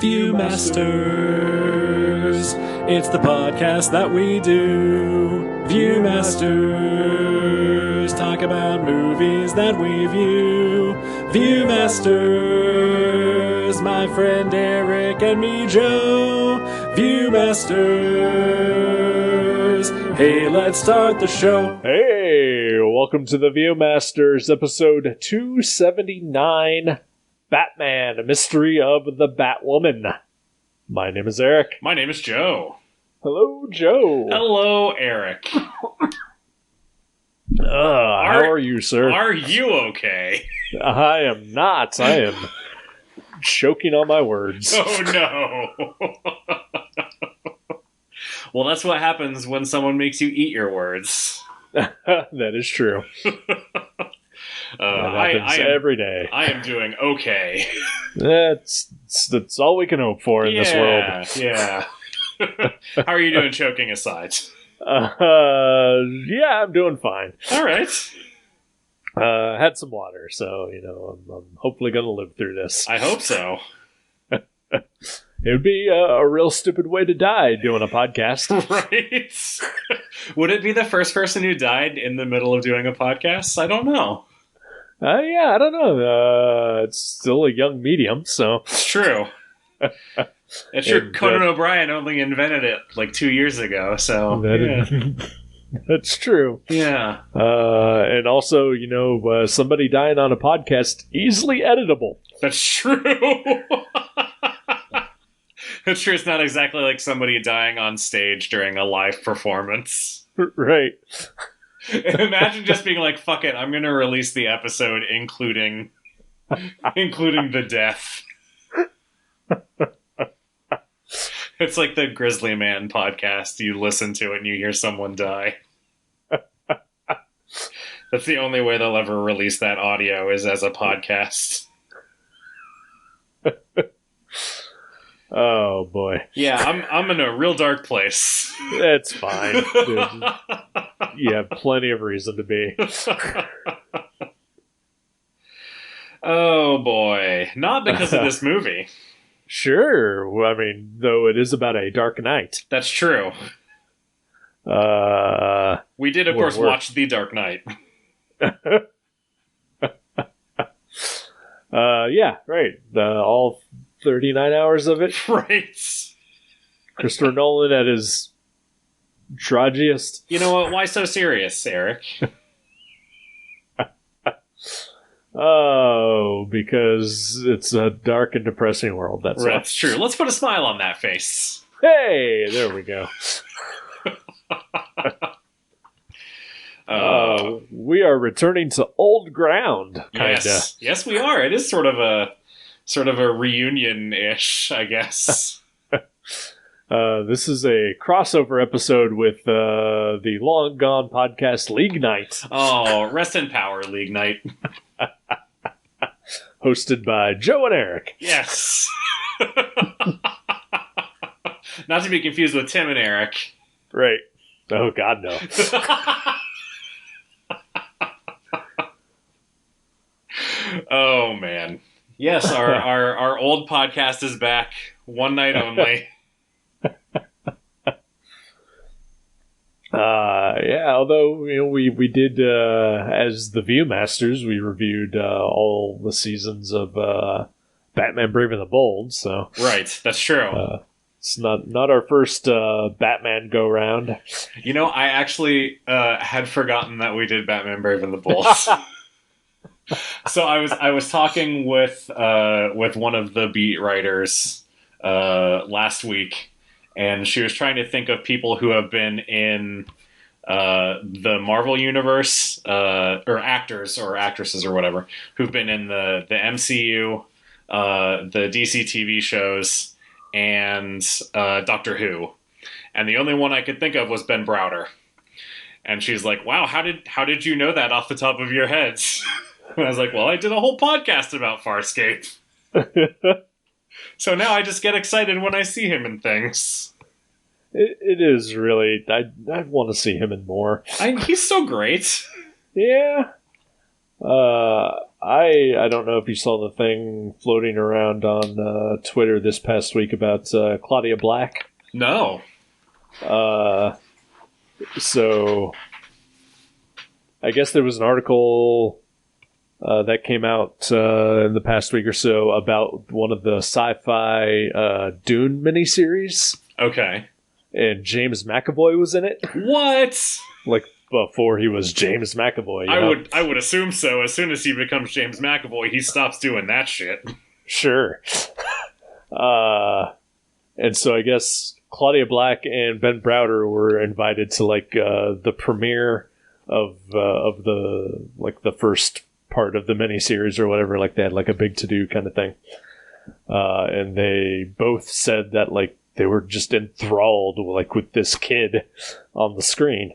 Viewmasters, it's the podcast that we do. Viewmasters, talk about movies that we view. Viewmasters, my friend Eric and me, Joe. Viewmasters, hey, let's start the show. Hey, welcome to the Viewmasters, episode 279. Batman, a mystery of the Batwoman. My name is Eric. My name is Joe. Hello, Joe. Hello, Eric. How are you, sir? Are you okay? I am not. I am choking on my words. Oh, no. Well, that's what happens when someone makes you eat your words. That is true. That happens every day. I am doing okay. That's all we can hope for in this world. Yeah. How are you doing, choking aside? Yeah, I'm doing fine. All right. Had some water, so, I'm hopefully going to live through this. I hope so. It would be a real stupid way to die doing a podcast. Right? Would it be the first person who died in the middle of doing a podcast? I don't know. Yeah, I don't know. It's still a young medium, so... It's true. It's true. Conan O'Brien only invented it like 2 years ago, so... That's true. Yeah. And also, somebody dying on a podcast, easily editable. That's true. It's true. It's not exactly like somebody dying on stage during a live performance. Right. Imagine just being like, fuck it, I'm going to release the episode including the death. It's like the Grizzly Man podcast. You listen to it and you hear someone die. That's the only way they'll ever release that audio is as a podcast. Oh, boy. Yeah, I'm in a real dark place. That's fine. You have plenty of reason to be. Oh, boy. Not because of this movie. Sure. Well, I mean, though it is about a dark night. That's true. We did, of course, watch The Dark Knight. Yeah, right. All 39 hours of it. Right. Christopher Nolan at his drudgiest. You know what? Why so serious, Eric? Oh, because it's a dark and depressing world. That's right. That's true. Let's put a smile on that face. Hey, there we go. We are returning to old ground. Kinda. Yes, we are. It is sort of a reunion-ish, I guess. This is a crossover episode with the long gone podcast League Night. Oh, rest in power, League Night. Hosted by Joe and Eric. Yes. Not to be confused with Tim and Eric. Right. Oh, God, no. Oh, man. Yes, our old podcast is back. One night only. Yeah, although we did as the Viewmasters, we reviewed all the seasons of Batman Brave and the Bold. So right, that's true. It's not our first Batman go round. I actually had forgotten that we did Batman Brave and the Bold. So I was talking with one of the beat writers last week, and she was trying to think of people who have been in the Marvel universe, or actors or actresses or whatever, who've been in the MCU, the DC TV shows, and Doctor Who. And the only one I could think of was Ben Browder. And she's like, "Wow, how did you know that off the top of your heads?" And I was like, "Well, I did a whole podcast about Farscape." So now I just get excited when I see him in things. It is really... I want to see him in more. He's so great. Yeah. I don't know if you saw the thing floating around on Twitter this past week about Claudia Black. No. So I guess there was an article that came out in the past week or so about one of the sci-fi Dune miniseries. Okay. And James McAvoy was in it. What? Like before he was James McAvoy. I would assume so. As soon as he becomes James McAvoy, he stops doing that shit. Sure. And so I guess Claudia Black and Ben Browder were invited to like the premiere of the first part of the miniseries or whatever. Like they had like a big to-do kind of thing. And they both said that like they were just enthralled like with this kid on the screen.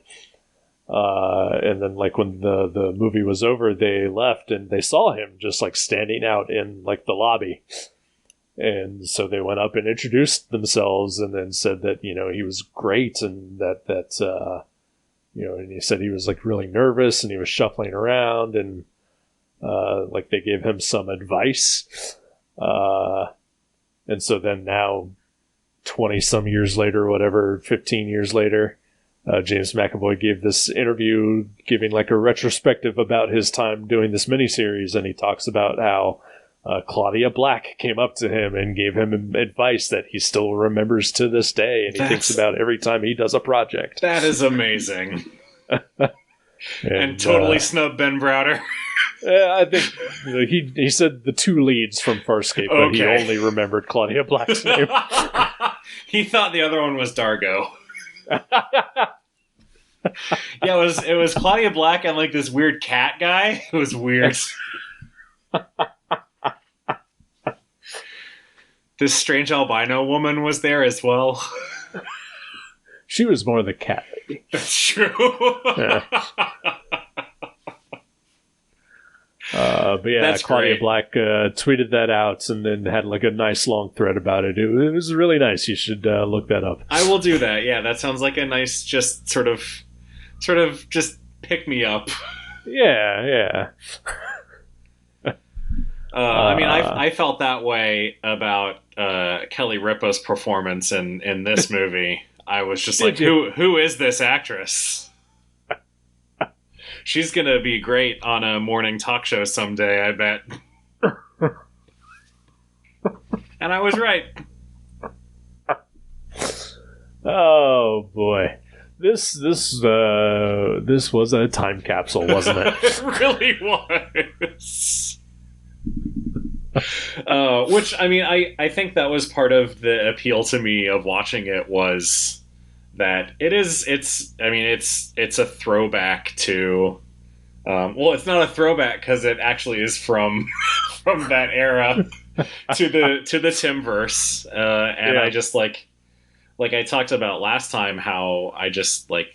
And then like when the movie was over, they left and they saw him just like standing out in like the lobby. And so they went up and introduced themselves and then said that, you know, he was great and that you know, and he said he was like really nervous and he was shuffling around and like they gave him some advice. And so then now 20 some years later, or whatever, 15 years later, James McAvoy gave this interview giving like a retrospective about his time doing this miniseries. And he talks about how Claudia Black came up to him and gave him advice that he still remembers to this day. And he thinks about every time he does a project. That is amazing. and totally snub Ben Browder. I think he said the two leads from Farscape, but he only remembered Claudia Black's name. He thought the other one was Dargo. Yeah, it was Claudia Black and like this weird cat guy. It was weird. This strange albino woman was there as well. She was more the cat lady. That's true. Yeah. But yeah, that's Claudia great. Black tweeted that out and then had like a nice long thread about it. It was really nice. You should look that up. I will do that. Yeah, that sounds like a nice, just sort of just pick me up. Yeah. I mean, I felt that way about Kelly Ripa's performance in this movie. I was just like, who is this actress? She's going to be great on a morning talk show someday, I bet. And I was right. Oh, boy. This was a time capsule, wasn't it? It really was. Which, I mean, I think that was part of the appeal to me of watching it was that it's a throwback to, well, it's not a throwback because it actually is from that era to the Timverse, and yeah. I just like I talked about last time how I just like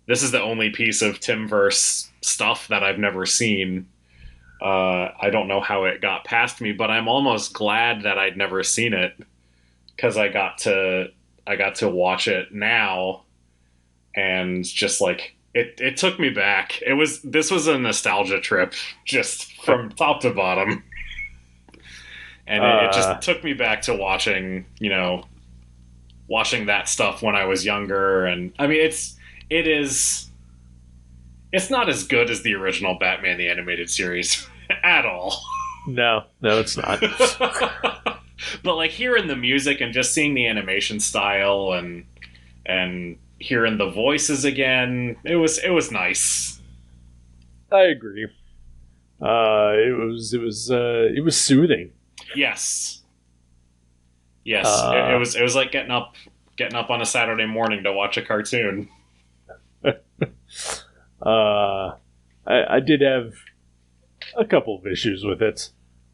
this is the only piece of Timverse stuff that I've never seen. I don't know how it got past me, but I'm almost glad that I'd never seen it because I got to watch it now, and just like it took me back. This was a nostalgia trip just from top to bottom, and it just took me back to watching that stuff when I was younger. And I mean, it's not as good as the original Batman the Animated Series at all. No, it's not. But like hearing the music and just seeing the animation style and hearing the voices again, it was nice. I agree. It was soothing. Yes. It was like getting up on a Saturday morning to watch a cartoon. I did have a couple of issues with it,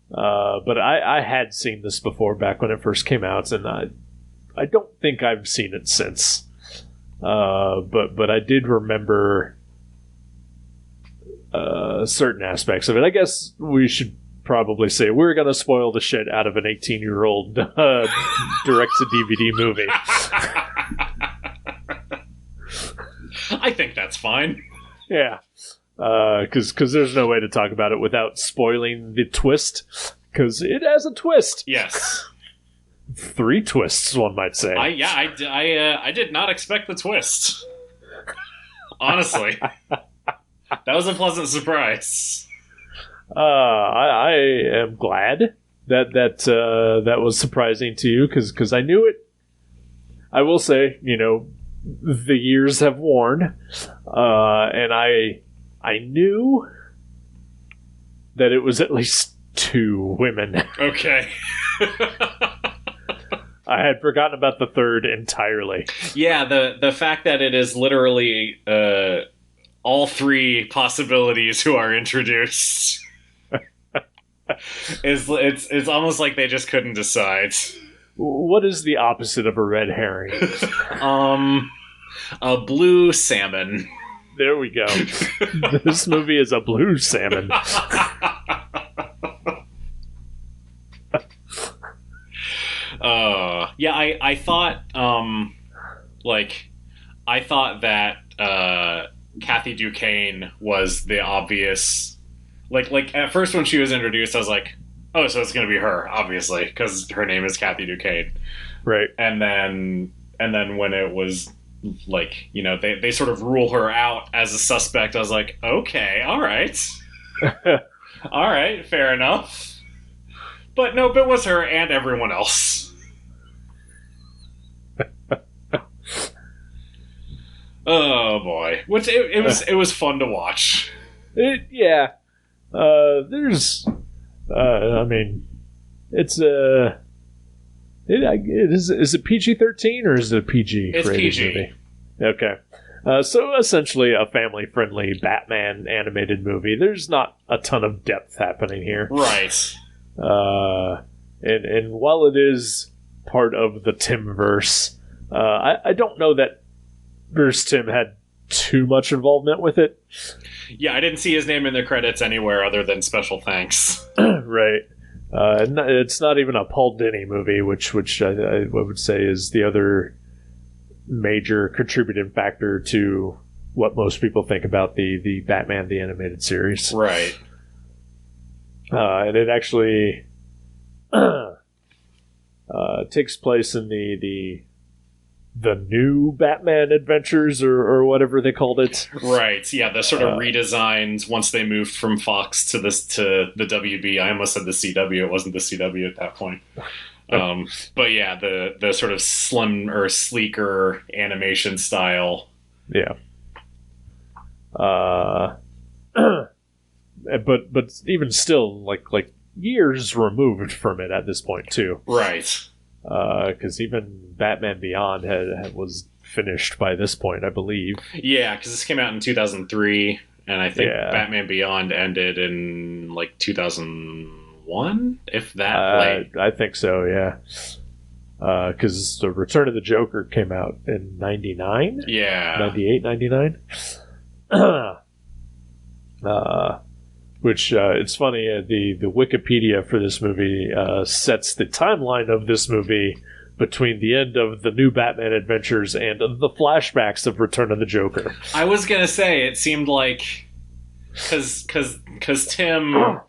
but I had seen this before back when it first came out, and I don't think I've seen it since. But I did remember certain aspects of it. I guess we should probably say we're going to spoil the shit out of an 18-year-old direct-to-DVD movie. I think that's fine. Yeah. Because there's no way to talk about it without spoiling the twist, because it has a twist. Yes. 3 twists, one might say. I did not expect the twist. Honestly. That was a pleasant surprise. I am glad that was surprising to you, because I knew it. I will say, the years have worn, and I knew that it was at least 2 women. Okay. I had forgotten about the third entirely. Yeah, the fact that it is literally all 3 possibilities who are introduced it's almost like they just couldn't decide. What is the opposite of a red herring? A blue salmon. There we go. This movie is a blue salmon. Yeah, I thought I thought that Kathy Duquesne was the obvious, like at first when she was introduced, I was like, oh, so it's gonna be her, obviously, because her name is Kathy Duquesne, right? And then when it was like, they sort of rule her out as a suspect, I was like, okay, all right, all right, fair enough. But nope, it was her and everyone else. Oh boy, which it was fun to watch. Yeah, there's, I mean, it's is it PG-13 or is it a PG? It's PG. Movie? Okay, so essentially a family-friendly Batman animated movie. There's not a ton of depth happening here, right? And while it is part of the Timverse, I don't know that Bruce Timm had too much involvement with it. Yeah, I didn't see his name in the credits anywhere other than special thanks. Right. And it's not even a Paul Dini movie, which I would say is the other major contributing factor to what most people think about the Batman the Animated Series. Right. And it actually takes place in the new Batman Adventures or whatever they called it. Right. Yeah, the sort of redesigns once they moved from Fox to the WB. I almost said the CW. It wasn't the CW at that point. But yeah, the sort of slim or sleeker animation style. Yeah. But even still, like years removed from it at this point too. Right. Because even Batman Beyond was finished by this point, I believe. Yeah, because this came out in 2003, and I think Batman Beyond ended in like 2001, if that late. I think so, yeah. Because the Return of the Joker came out in 99? Yeah. 98, 99? Which, it's funny, the Wikipedia for this movie sets the timeline of this movie between the end of the new Batman Adventures and the flashbacks of Return of the Joker. I was going to say, it seemed like... Because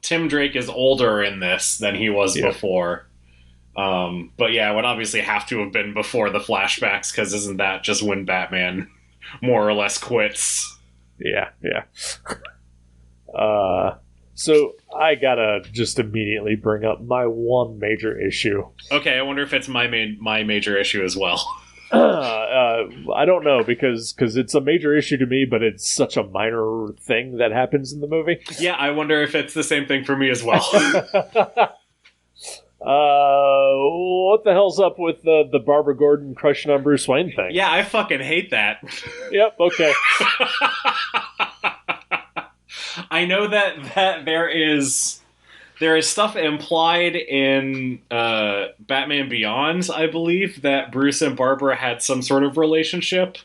Tim Drake is older in this than he was before. But yeah, it would obviously have to have been before the flashbacks, because isn't that just when Batman more or less quits? Yeah. So I gotta just immediately bring up my one major issue. Okay, I wonder if it's my major issue as well. I don't know, because it's a major issue to me, but it's such a minor thing that happens in the movie. Yeah, I wonder if it's the same thing for me as well. What the hell's up with the Barbara Gordon crushing on Bruce Wayne thing? Yeah, I fucking hate that. Yep, okay. I know that there is stuff implied in Batman Beyond, I believe, that Bruce and Barbara had some sort of relationship.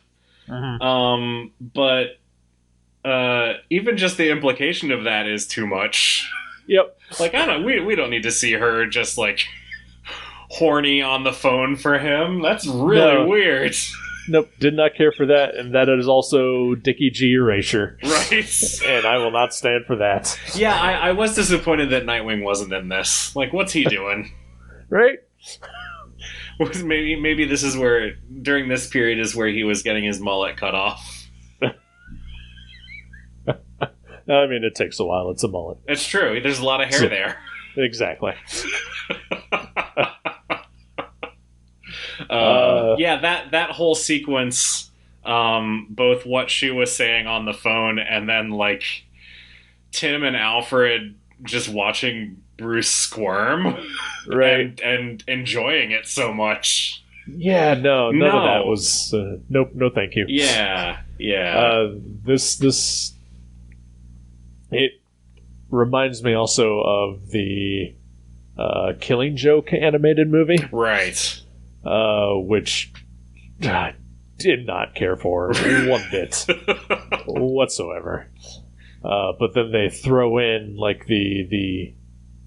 Mm-hmm. But even just the implication of that is too much. Yep. Like, I don't know, we don't need to see her just like horny on the phone for him. That's really weird. Nope, did not care for that, and that is also Dickie G erasure. Right. And I will not stand for that. Yeah, I was disappointed that Nightwing wasn't in this. Like, what's he doing? Right? Maybe this is where, during this period, is where he was getting his mullet cut off. I mean, it takes a while. It's a mullet. It's true. There's a lot of hair there. Exactly. Yeah, that whole sequence, both what she was saying on the phone and then, like, Tim and Alfred just watching Bruce squirm, right, and enjoying it so much. Yeah, none of that was nope, no thank you. Yeah. This it reminds me also of the Killing Joke animated movie, right? Which I did not care for one bit whatsoever. But then they throw in like the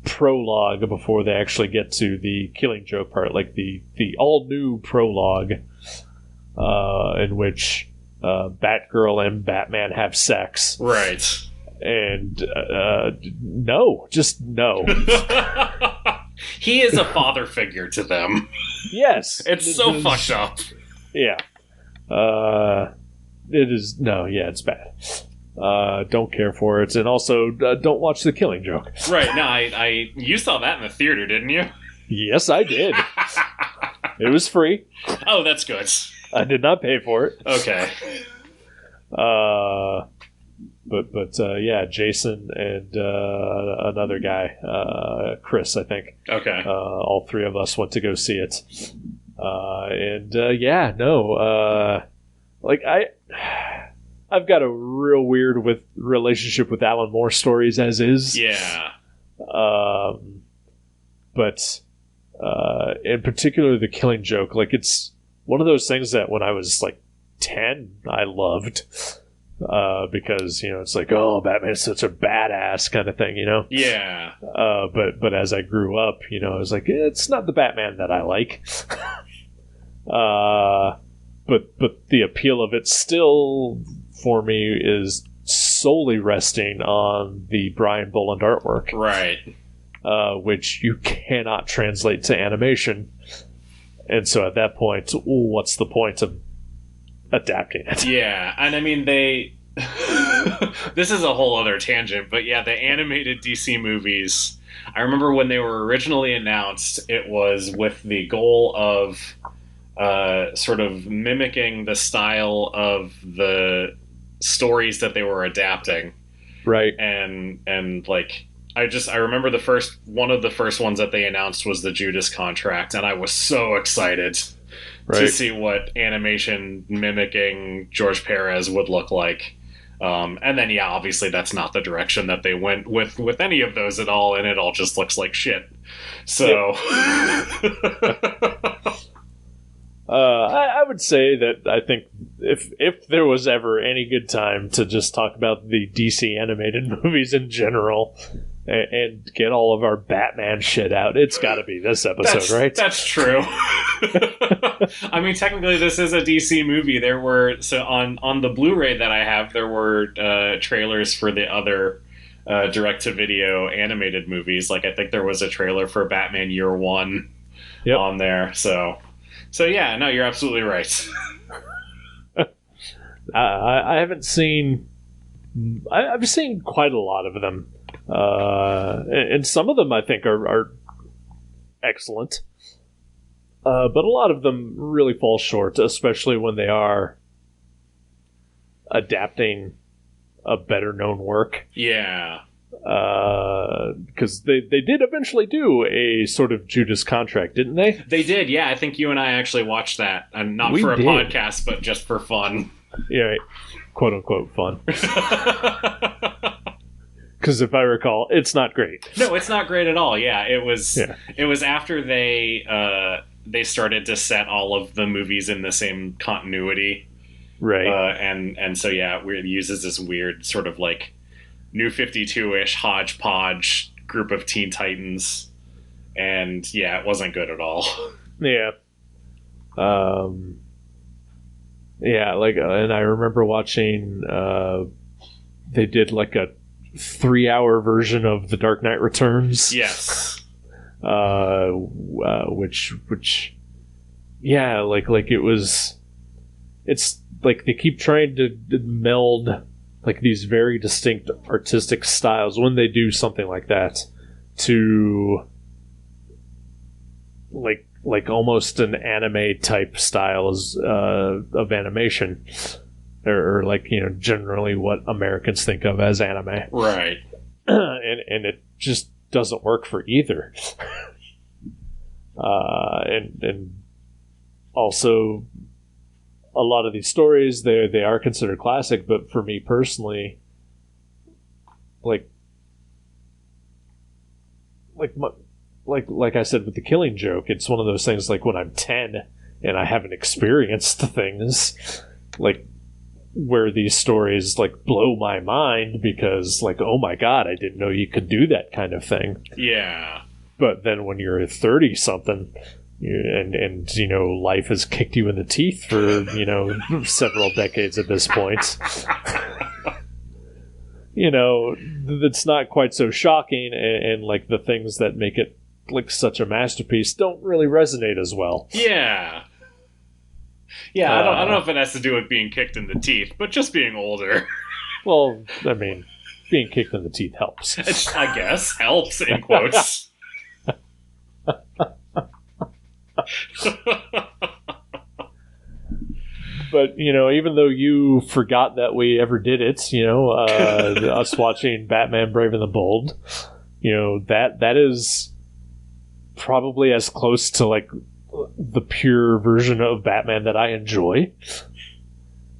prologue before they actually get to the Killing Joke part, like the all new prologue, in which Batgirl and Batman have sex. Right. And no, just no. He is a father figure to them. Yes. It's so fucked up. Yeah. It is, no, yeah, it's bad. Don't care for it, and also don't watch The Killing Joke. Right, no, you saw that in the theater, didn't you? Yes, I did. It was free. Oh, that's good. I did not pay for it. Okay. But yeah, Jason and another guy, Chris, I think. Okay. All three of us went to go see it. Like I've got a real weird relationship with Alan Moore stories as is. Yeah. But in particular, The Killing Joke, like it's one of those things that when I was like 10, I loved. Because, you know, it's like, oh, Batman's such a badass kind of thing, you know? Yeah. But as I grew up, you know, I was like, it's not the Batman that I like. But the appeal of it still, for me, is solely resting on the Brian Boland artwork. Right. Which you cannot translate to animation. And so at that point, what's the point of adapting it? Yeah, and I mean, this is a whole other tangent, but yeah, the animated DC movies, I remember when they were originally announced, it was with the goal of sort of mimicking the style of the stories that they were adapting. Right. And like, I remember one of the first ones that they announced was the Judas Contract, and I was so excited to see what animation mimicking George Perez would look like. And then, yeah, obviously that's not the direction that they went with any of those at all, and it all just looks like shit. So... I would say that I think if there was ever any good time to just talk about the DC animated movies in general and get all of our Batman shit out, it's got to be this episode, right? That's true. I mean, technically, this is a DC movie. There were on the Blu-ray that I have, there were trailers for the other direct-to-video animated movies. Like, I think there was a trailer for Batman Year One on there. So yeah, no, you're absolutely right. I haven't seen. I've seen quite a lot of them, and some of them I think are excellent. But a lot of them really fall short, especially when they are adapting a better known work. Yeah. Because they did eventually do a sort of Judas Contract, didn't they? They did, yeah. I think you and I actually watched that, and not for a podcast, but just for fun. Yeah, quote unquote fun. Because if I recall, it's not great. No, it's not great at all. Yeah, it was. Yeah. It was after they started to set all of the movies in the same continuity, right? And so yeah, it uses this weird sort of like New 52-ish hodgepodge group of Teen Titans, and yeah, it wasn't good at all. Yeah. Yeah, like, and I remember watching. They did like a 3-hour version of The Dark Knight Returns. Yes. Which, yeah, like it was. It's like they keep trying to meld like these very distinct artistic styles when they do something like that to like almost an anime type styles of animation, or like, you know, generally what Americans think of as anime, Right. and it just doesn't work for either. And also a lot of these stories, they are considered classic, but for me personally, like I said with The Killing Joke, it's one of those things like when I'm 10 and I haven't experienced things like where these stories like blow my mind because like, oh my god, I didn't know you could do that kind of thing. Yeah. But then when you're 30 something and you know, life has kicked you in the teeth for, you know, several decades at this point, you know, it's not quite so shocking, and like the things that make it like such a masterpiece don't really resonate as well. Yeah. Yeah, I don't know if it has to do with being kicked in the teeth, but just being older. Well, I mean, being kicked in the teeth helps. I guess. Helps, in quotes. But, you know, even though you forgot that we ever did it, you know, us watching Batman Brave and the Bold, you know, that is probably as close to like the pure version of Batman that I enjoy.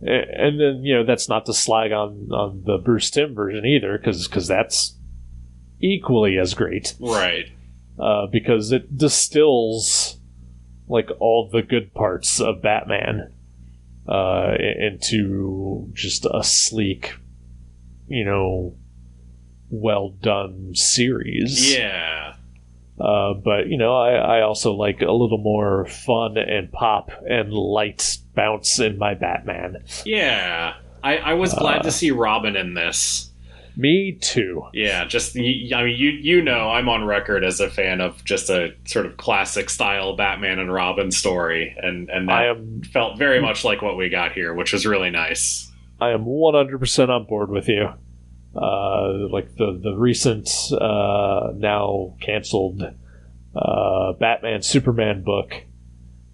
And then, you know, that's not to slag on the Bruce Timm version either, because that's equally as great. Right. Because it distills like all the good parts of Batman into just a sleek, you know, well done series. Yeah. But, you know, I also like a little more fun and pop and light bounce in my Batman. Yeah. I was glad to see Robin in this. Me too. Yeah, just, I mean, you know, I'm on record as a fan of just a sort of classic style Batman and Robin story, and that felt very much like what we got here, which was really nice. I am 100% on board with you. Like the recent, now canceled Batman Superman book,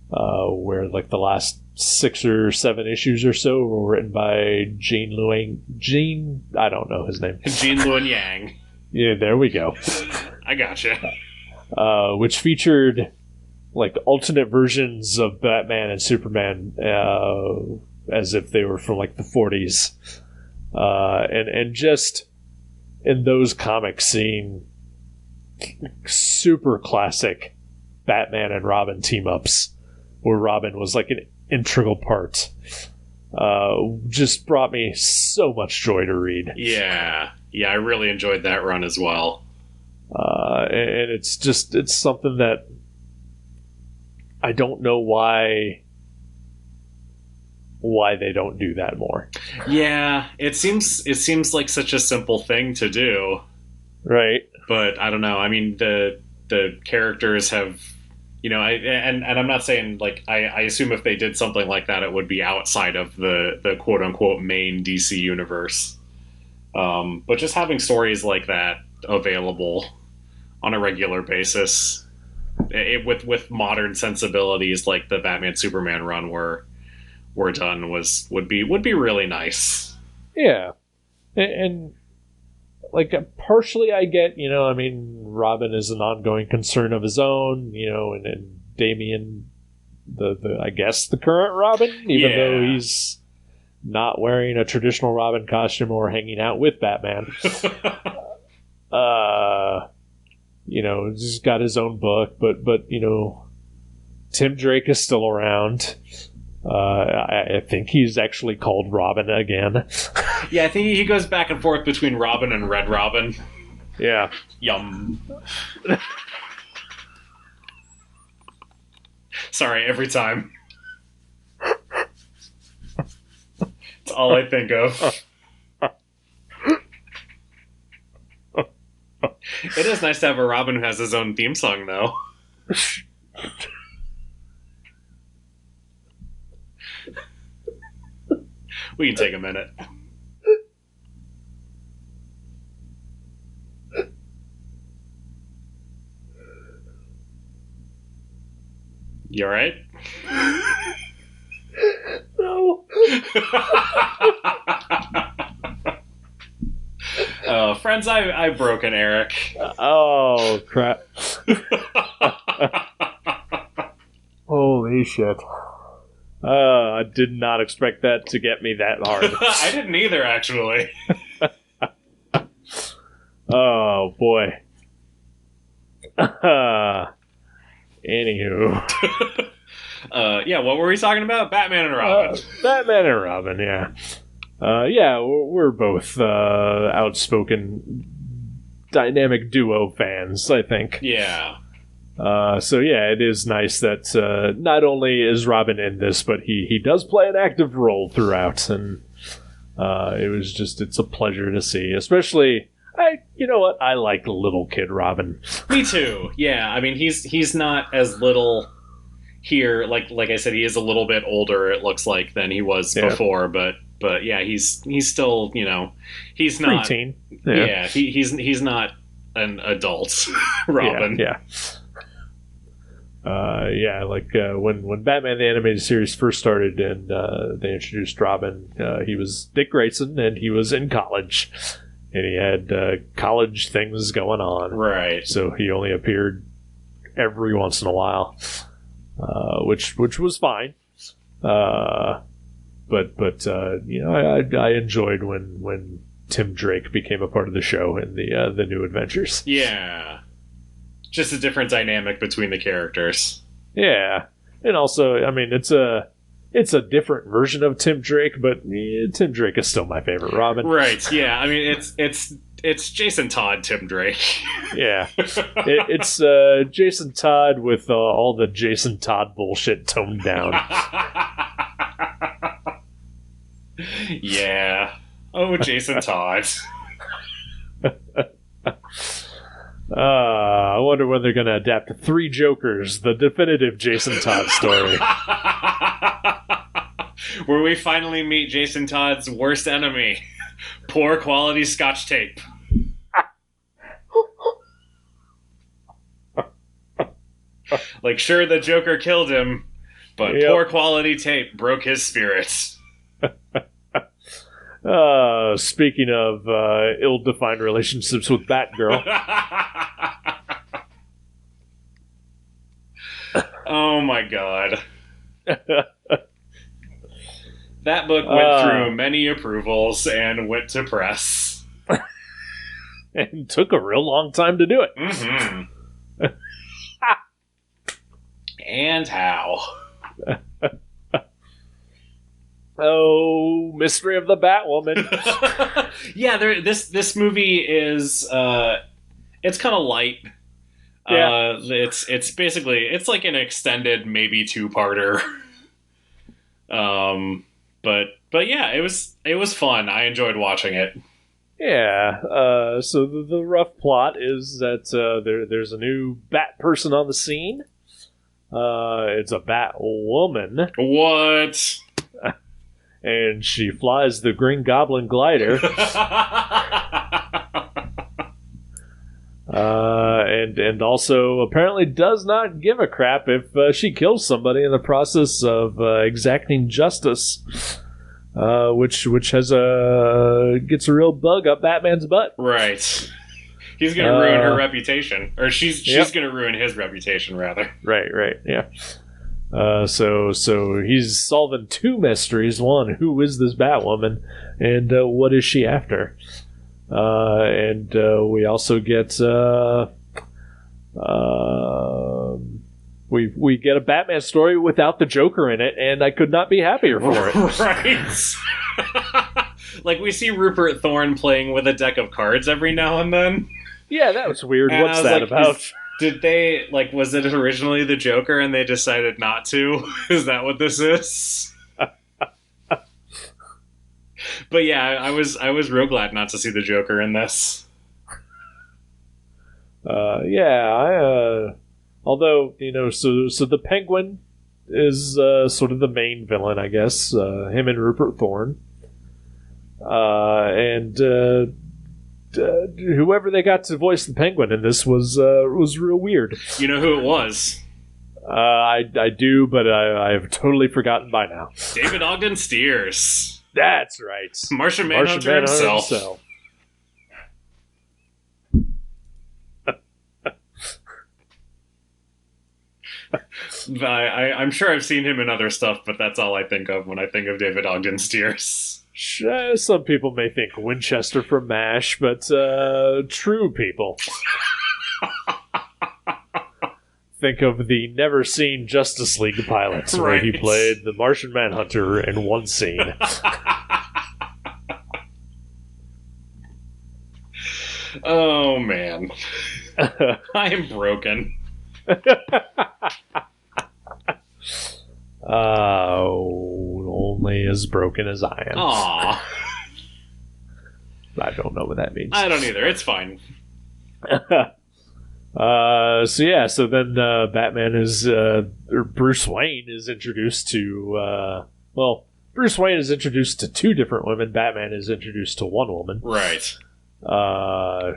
where like the last 6 or 7 issues or so were written by Gene, I don't know his name. Gene Luen Yang. Yeah, there we go. I gotcha. Which featured like alternate versions of Batman and Superman, as if they were from like the 40s. And just in those comics, seeing super classic Batman and Robin team-ups where Robin was like an integral part, just brought me so much joy to read. Yeah, I really enjoyed that run as well. And it's something that I don't know why they don't do that more. Yeah, it seems like such a simple thing to do, right? But I don't know. I mean, the characters have, you know, and I'm not saying like I assume if they did something like that, it would be outside of the quote unquote main DC universe. But just having stories like that available on a regular basis, with modern sensibilities like the Batman Superman run were done, would be really nice. Yeah, and like partially I get, you know, I mean, Robin is an ongoing concern of his own, you know, and Damian, the I guess the current Robin, even though he's not wearing a traditional Robin costume or hanging out with Batman. You know, he's got his own book, but you know, Tim Drake is still around. I think he's actually called Robin again. Yeah, I think he goes back and forth between Robin and Red Robin. Yeah. Yum. Sorry, every time. That's all I think of. It is nice to have a Robin who has his own theme song, though. We can take a minute. You alright? No. Friends, I've broken Eric. Oh, crap. Holy shit. I did not expect that to get me that hard. I didn't either, actually. Oh, boy. Anywho. Yeah, what were we talking about? Batman and Robin. Batman and Robin, yeah. Yeah, we're both outspoken dynamic duo fans, I think. Yeah. So yeah, it is nice that not only is Robin in this, but he does play an active role throughout, and it's a pleasure to see. Especially, you know what, I like little kid Robin. Me too. Yeah, I mean he's not as little here. Like I said, he is a little bit older. It looks like than he was before, but yeah, he's still, you know, he's not preteen. Yeah, he's not an adult Robin. Yeah. When Batman the Animated Series first started and they introduced Robin, he was Dick Grayson and he was in college. And he had college things going on. Right. So he only appeared every once in a while, which was fine. But you know, I enjoyed when Tim Drake became a part of the show in the New Adventures. Yeah. Just a different dynamic between the characters. Yeah. And also, I mean, it's a different version of Tim Drake, but Tim Drake is still my favorite Robin. Right, yeah. I mean, it's Jason Todd Tim Drake. Yeah. It's Jason Todd with all the Jason Todd bullshit toned down. Yeah. Oh, Jason Todd. I wonder when they're going to adapt Three Jokers, the definitive Jason Todd story. Where we finally meet Jason Todd's worst enemy. Poor quality Scotch tape. Like, sure, the Joker killed him, but poor quality tape broke his spirits. Speaking of ill-defined relationships with Batgirl. Oh my god. That book went through many approvals and went to press. And took a real long time to do it. Mm-hmm. And how? Oh, Mystery of the Batwoman. Yeah, this movie is it's kind of light. Yeah. It's basically it's like an extended maybe two-parter. But yeah, it was fun. I enjoyed watching it. Yeah. So the rough plot is that there's a new Bat person on the scene. It's a Batwoman. What? And she flies the Green Goblin glider. And also apparently does not give a crap if she kills somebody in the process of exacting justice, which has gets a real bug up Batman's butt. Right. He's gonna ruin her reputation, or she's gonna ruin his reputation rather. Right. Yeah. So he's solving two mysteries. One, who is this Batwoman, and what is she after? And we also get we get a Batman story without the Joker in it, and I could not be happier for it. Right. Like, we see Rupert Thorne playing with a deck of cards every now and then. Yeah, that was weird. And What's that like, about? Did they, like, was it originally the Joker and they decided not to? Is that what this is? But yeah, I was real glad not to see the Joker in this. Although, so the Penguin is sort of the main villain, I guess. Him and Rupert Thorne. And whoever they got to voice the Penguin in this was real weird. You know who it was? I do, but I've totally forgotten by now. David Ogden Stiers. That's right. Martian Manhunter himself. I'm sure I've seen him in other stuff, but that's all I think of when I think of David Ogden Stiers. Some people may think Winchester from MASH, but true people think of the never-seen Justice League pilot, where he played the Martian Manhunter in one scene. Oh, man. I am broken. Only as broken as I am. Aww. I don't know what that means. I don't either. It's fine. So then Batman is, or Bruce Wayne is introduced to, Bruce Wayne is introduced to two different women. Batman is introduced to one woman. Right.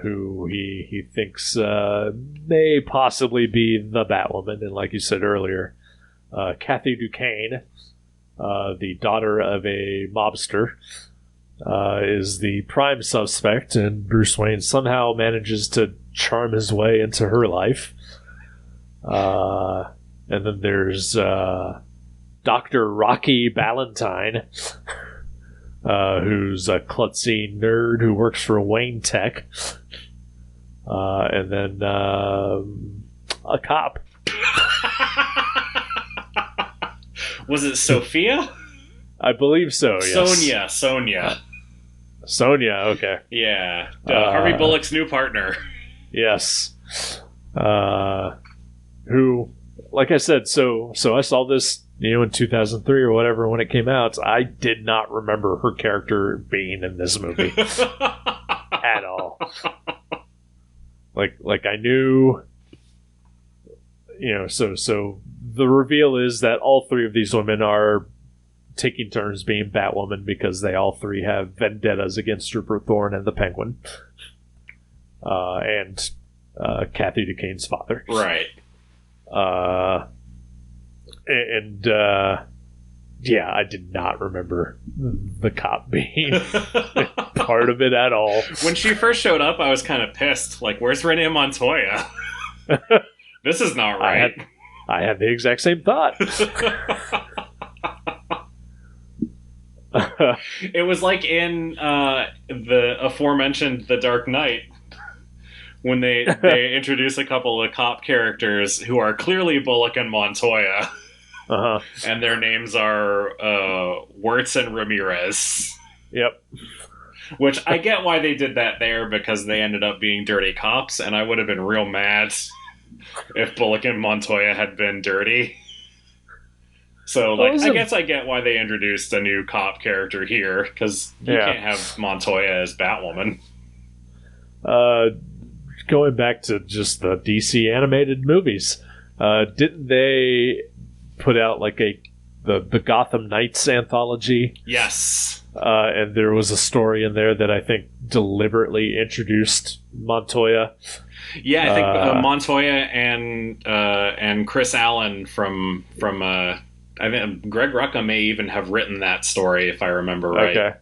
Who he thinks may possibly be the Batwoman. And like you said earlier, Kathy Duquesne, the daughter of a mobster, is the prime suspect, and Bruce Wayne somehow manages to charm his way into her life. And then there's Dr. Rocky Ballantyne, who's a klutzy nerd who works for Wayne Tech. And then a cop. Was it Sophia? I believe so, yes. Sonia, okay. Yeah. Harvey Bullock's new partner. Yes. Who, like I said, so I saw this, in 2003 or whatever when it came out. I did not remember her character being in this movie at all. Like I knew, so the reveal is that all three of these women are taking turns being Batwoman because they all three have vendettas against Rupert Thorne and the Penguin. And Kathy Duquesne's father. Right. I did not remember the cop being part of it at all. When she first showed up, I was kind of pissed. Like, where's Renee Montoya? This is not right. I had the exact same thought. It was like in the aforementioned The Dark Knight, when they introduce a couple of cop characters who are clearly Bullock and Montoya. Uh-huh. And their names are Wirtz and Ramirez. Yep. Which I get why they did that there, because they ended up being dirty cops, and I would have been real mad if Bullock and Montoya had been dirty. So, I guess I get why they introduced a new cop character here, because you can't have Montoya as Batwoman. Going back to just the DC animated movies, didn't they put out the Gotham Knights anthology? Yes. And there was a story in there that I think deliberately introduced Montoya. Yeah, I think Montoya and Chris Allen from I think Greg Rucka may even have written that story, if I remember right. Okay.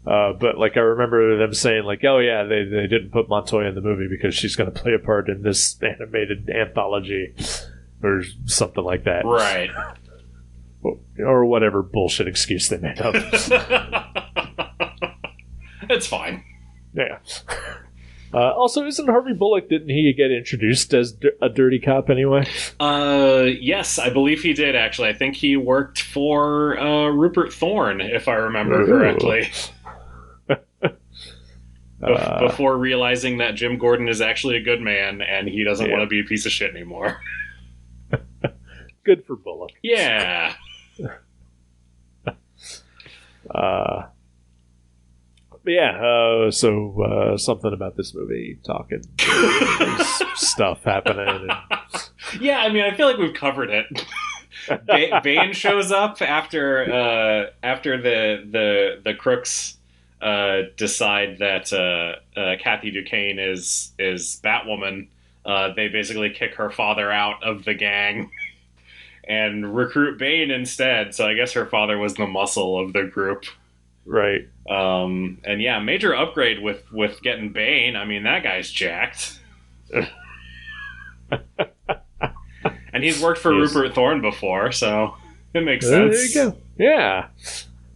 But I remember them saying oh yeah, they didn't put Montoya in the movie because she's going to play a part in this animated anthology or something like that. Right. Or whatever bullshit excuse they made up. It's fine. Yeah. Also, isn't Harvey Bullock, didn't he get introduced as a dirty cop anyway? Yes, I believe he did, actually. I think he worked for Rupert Thorne, if I remember correctly. Before realizing that Jim Gordon is actually a good man and he doesn't want to be a piece of shit anymore. Good for Bullock. Yeah. But yeah, so something about this movie, talking stuff happening. And... Yeah, I mean, I feel like we've covered it. Bane shows up after the crooks decide that Kathy Duquesne is Batwoman. They basically kick her father out of the gang and recruit Bane instead. So I guess her father was the muscle of the group. Right. And yeah, major upgrade with getting Bane. I mean, that guy's jacked. And he's worked for Rupert Thorne before, so it makes sense. There you go. Yeah.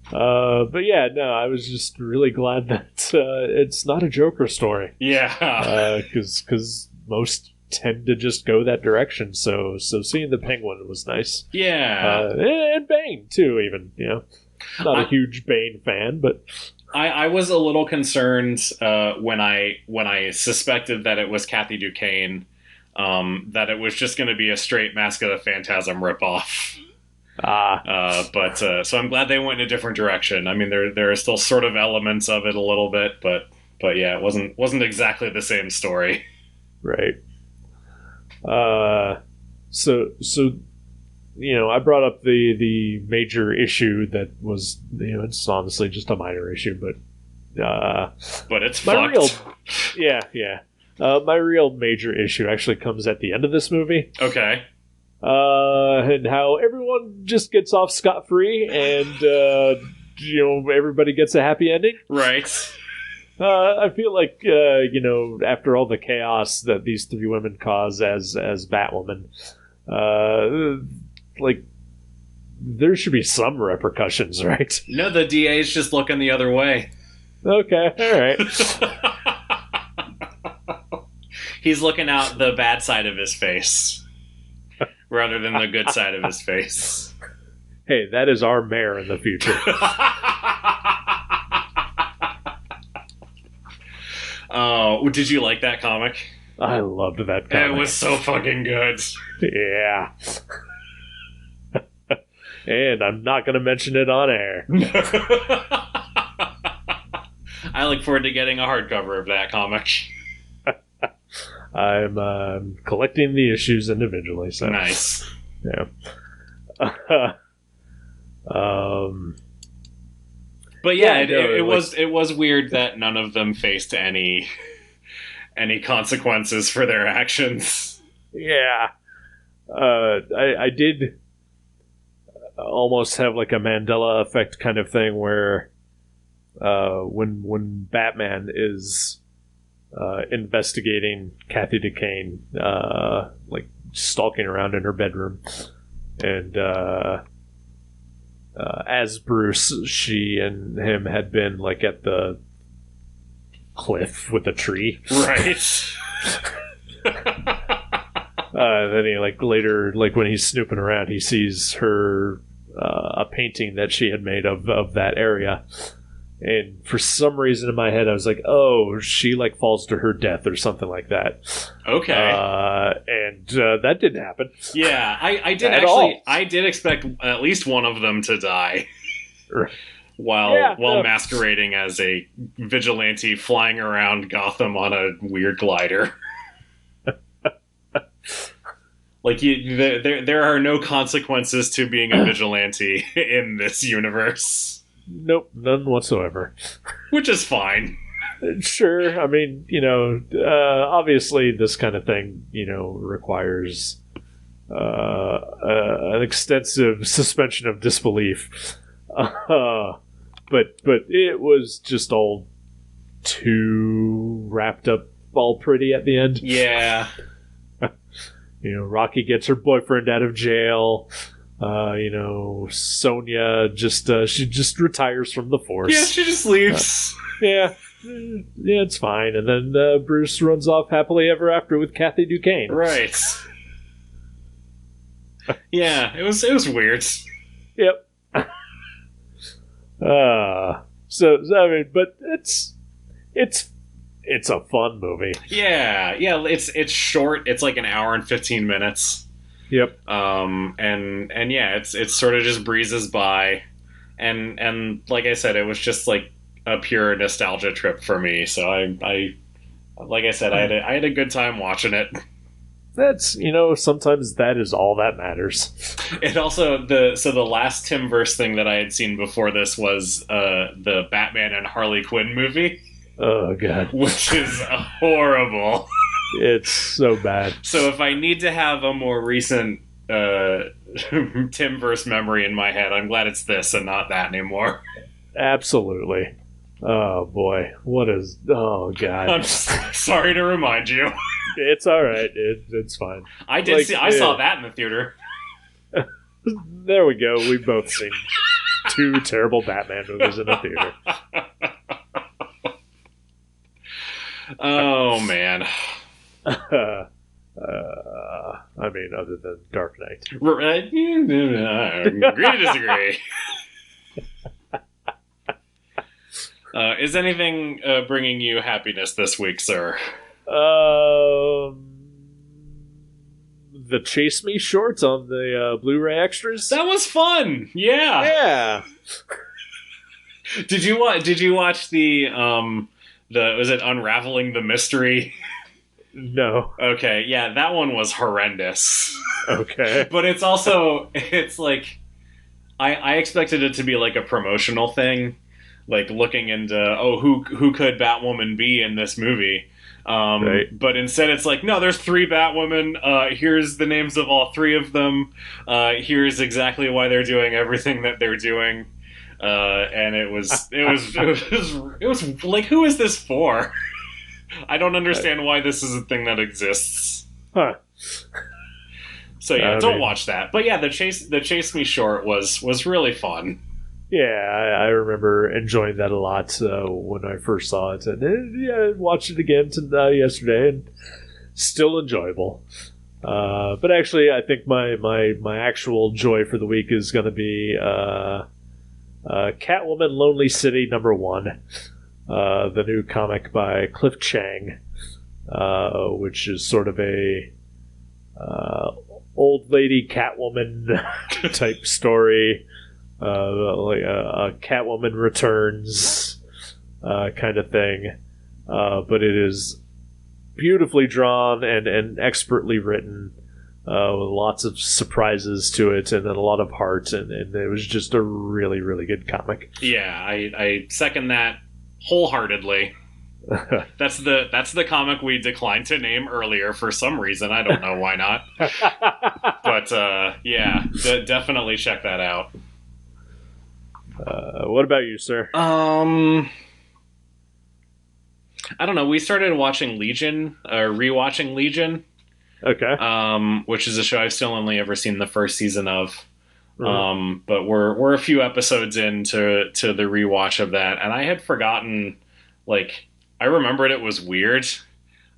But yeah, no, I was just really glad that it's not a Joker story. Yeah. Because most tend to just go that direction. So seeing the Penguin was nice. Yeah. And Bane, too, even, you know. Not a huge Bane fan, but I was a little concerned when I suspected that it was Kathy Duquesne, that it was just going to be a straight Mask of the Phantasm ripoff. But so I'm glad they went in a different direction. I mean, there are still sort of elements of it a little bit, but yeah, it wasn't exactly the same story. Right. So. You know, I brought up the major issue that was, you know, it's honestly just a minor issue, but it's my fucked. My real major issue actually comes at the end of this movie. Okay. And how everyone just gets off scot-free and, you know, everybody gets a happy ending. Right. I feel like, you know, after all the chaos that these three women cause as Batwoman, like, there should be some repercussions, right? No, the DA's just looking the other way. Okay, all right. He's looking out the bad side of his face rather than the good side of his face. Hey, that is our mayor in the future. Oh, did you like that comic? I loved that comic. It was so fucking good. Yeah. And I'm not going to mention it on air. I look forward to getting a hardcover of that comic. I'm collecting the issues individually. So. Nice. Yeah. But yeah, it was weird that none of them faced any consequences for their actions. Yeah. I did almost have like a Mandela effect kind of thing where when Batman is investigating Kathy Duquesne, like stalking around in her bedroom, and as Bruce, she and him had been like at the cliff with a tree, right? Then he like later, like when he's snooping around, he sees her a painting that she had made of that area, and for some reason in my head I was like, oh, she like falls to her death or something like that. Okay. And that didn't happen. Yeah, I did I did expect at least one of them to die while masquerading as a vigilante flying around Gotham on a weird glider. Like, there are no consequences to being a vigilante in this universe. Nope, none whatsoever. Which is fine. Sure, I mean, you know, obviously this kind of thing, you know, requires an extensive suspension of disbelief. But it was just all too wrapped up all pretty at the end. Yeah. You know, Rocky gets her boyfriend out of jail. You know, Sonia she just retires from the force. Yeah, she just leaves. Yeah, it's fine. And then Bruce runs off happily ever after with Kathy Duquesne. Right. Yeah, it was weird. Yep. So I mean, but it's a fun movie. Yeah, it's short. It's like an hour and 15 minutes. Yep. And yeah, it's sort of just breezes by. and like I said, it was just like a pure nostalgia trip for me. So I like I said, I had a good time watching it. That's, sometimes that is all that matters. It also the last Timverse thing that I had seen before this was the Batman and Harley Quinn movie. Oh god, which is horrible. It's so bad. So if I need to have a more recent Timverse memory in my head, I'm glad it's this and not that anymore. Absolutely. Oh boy, oh god. I'm sorry to remind you. It's all right. It's fine. I saw that in the theater. There we go. We've both seen 2 terrible Batman movies in the theater. Oh man. I mean, other than Dark Knight. Agree to disagree. Is anything bringing you happiness this week, sir? The Chase Me shorts on the Blu-ray extras. That was fun. Yeah. Yeah. Did you watch the was it Unraveling the Mystery? No. Okay, yeah, that one was horrendous. Okay. But it's like I expected it to be like a promotional thing, like looking into who could Batwoman be in this movie. Right. But instead it's like, no, there's 3 Batwomen, here's the names of all 3 of them, here's exactly why they're doing everything that they're doing. And it was like, who is this for? I don't understand why this is a thing that exists. Huh. So yeah, don't watch that. But yeah, the Chase Me short was really fun. Yeah, I remember enjoying that a lot when I first saw it, and I watched it again yesterday, and still enjoyable. But actually, I think my actual joy for the week is going to be Catwoman: Lonely City #1, the new comic by Cliff Chiang, which is sort of a old lady Catwoman type story. Like a Catwoman returns kind of thing, but it is beautifully drawn and expertly written, with lots of surprises to it, and then a lot of heart, and it was just a really, really good comic. Yeah, I second that wholeheartedly. That's the comic we declined to name earlier for some reason. I don't know why not. But yeah, definitely check that out. What about you, sir? I don't know. We started watching Legion, rewatching Legion. Okay. Which is a show I've still only ever seen the first season of. Mm. But we're a few episodes into the rewatch of that, and I had forgotten. Like, I remembered it was weird.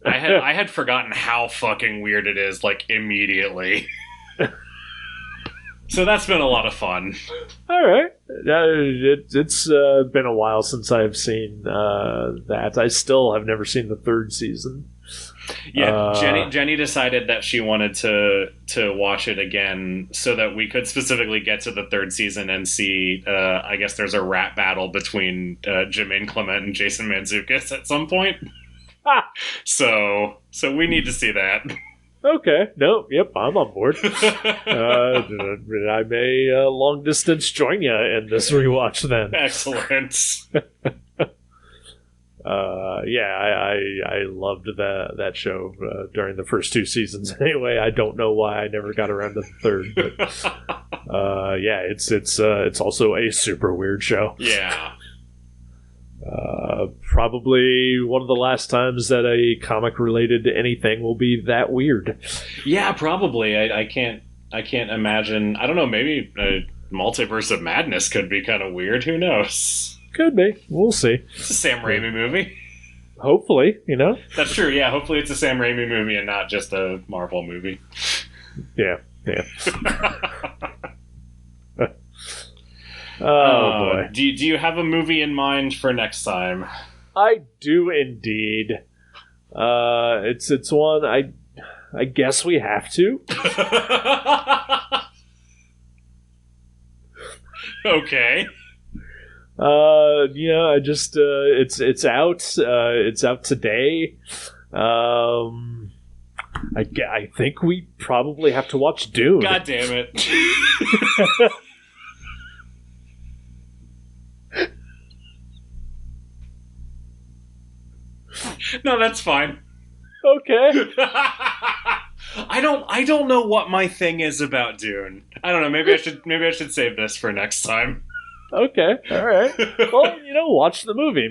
I had forgotten how fucking weird it is. Like, immediately. So that's been a lot of fun. All right. It's been a while since I've seen that. I still have never seen the 3rd season. Yeah, Jenny decided that she wanted to watch it again so that we could specifically get to the 3rd season and see, I guess there's a rap battle between Jermaine Clement and Jason Mantzoukas at some point. So we need to see that. Okay. No. Yep. I'm on board. I may long distance join you in this rewatch then. Excellent. Yeah, I loved that show during the first 2 seasons. Anyway, I don't know why I never got around to the 3rd, but yeah, it's also a super weird show. Yeah. Probably one of the last times that a comic related to anything will be that weird. Yeah, probably. I can't imagine. I don't know. Maybe Multiverse of Madness could be kind of weird. Who knows? Could be. We'll see. It's a Sam Raimi movie. Hopefully, That's true. Yeah, hopefully it's a Sam Raimi movie and not just a Marvel movie. Yeah. Oh boy. Do you have a movie in mind for next time? I do indeed. It's one I guess we have to. Okay. Yeah, I just it's out. It's out today. I think we probably have to watch Dune. God damn it. No, that's fine. Okay. I don't know what my thing is about Dune. I don't know. Maybe I should save this for next time. Okay. All right. Well, watch the movie.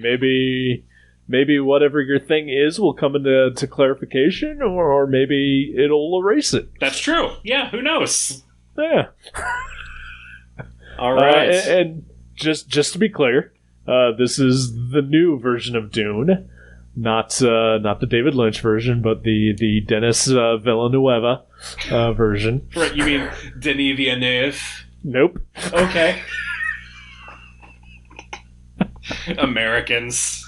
Maybe whatever your thing is will come into clarification, or maybe it'll erase it. That's true. Yeah. Who knows? Yeah. All right. And just to be clear, this is the new version of Dune. Not the David Lynch version, but the Denis Villeneuve version. Right, you mean Denis Villeneuve? Nope. Okay. Americans.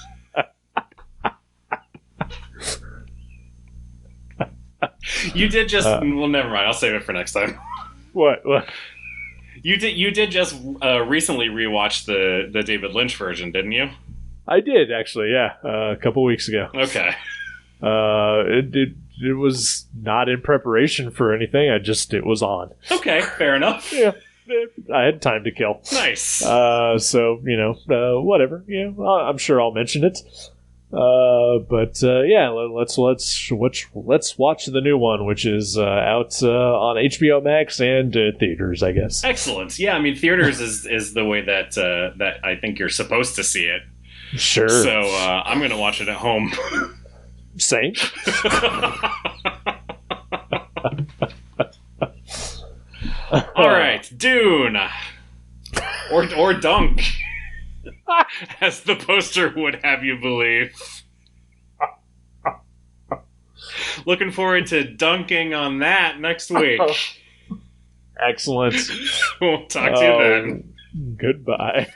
You did just... well, never mind. I'll save it for next time. What? You did just recently rewatch the David Lynch version, didn't you? I did, actually, yeah. A couple weeks ago. Okay. It was not in preparation for anything. It was on. Okay, fair enough. Yeah. I had time to kill. Nice. So, whatever. Yeah, I'm sure I'll mention it. But yeah, let's watch the new one, which is out on HBO Max and theaters, I guess. Excellent. Yeah, I mean, theaters is the way that that I think you're supposed to see it. Sure. So I'm going to watch it at home. Same. All right, Dune. Or Dunk. As the poster would have you believe. Looking forward to dunking on that next week. Excellent. We'll talk to you then. Goodbye.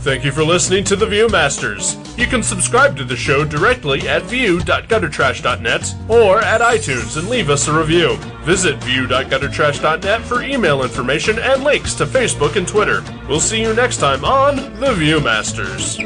Thank you for listening to The Viewmasters. You can subscribe to the show directly at view.guttertrash.net or at iTunes and leave us a review. Visit view.guttertrash.net for email information and links to Facebook and Twitter. We'll see you next time on The Viewmasters.